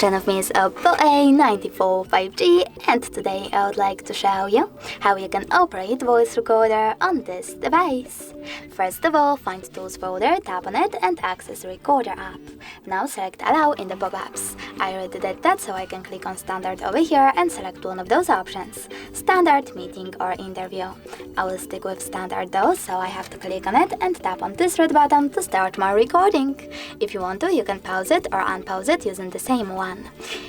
front of me is OPPO A94 5G, and today I would like to show you how you can operate voice recorder on this device. First of all, find Tools folder, tap on it and access Recorder app. Now select Allow in the pop-ups. I already did that, so I can click on Standard over here and select one of those options. Standard, Meeting or Interview. I will stick with Standard though, so I have to click on it and tap on this red button to start my recording. If you want to, you can pause it or unpause it using the same one.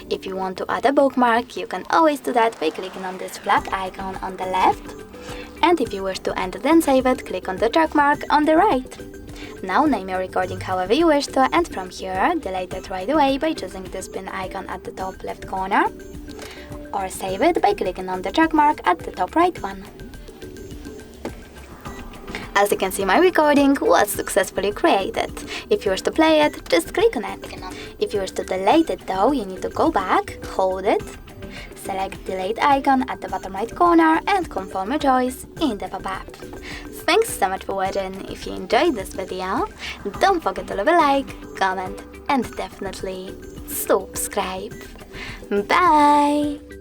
If you want to add a bookmark, you can always do that by clicking on this flag icon on the left. And if you wish to end it and save it, click on the check mark on the right. Now name your recording however you wish to, and from here, delete it right away by choosing this pin icon at the top left corner, or save it by clicking on the check mark at the top right one. As you can see, my recording was successfully created. If you wish to play it, just click on it. If you wish to delete it though, you need to go back, hold it, select delete icon at the bottom right corner and confirm your choice in the pop-up. Thanks so much for watching. If you enjoyed this video, don't forget to leave a like, comment and definitely subscribe. Bye!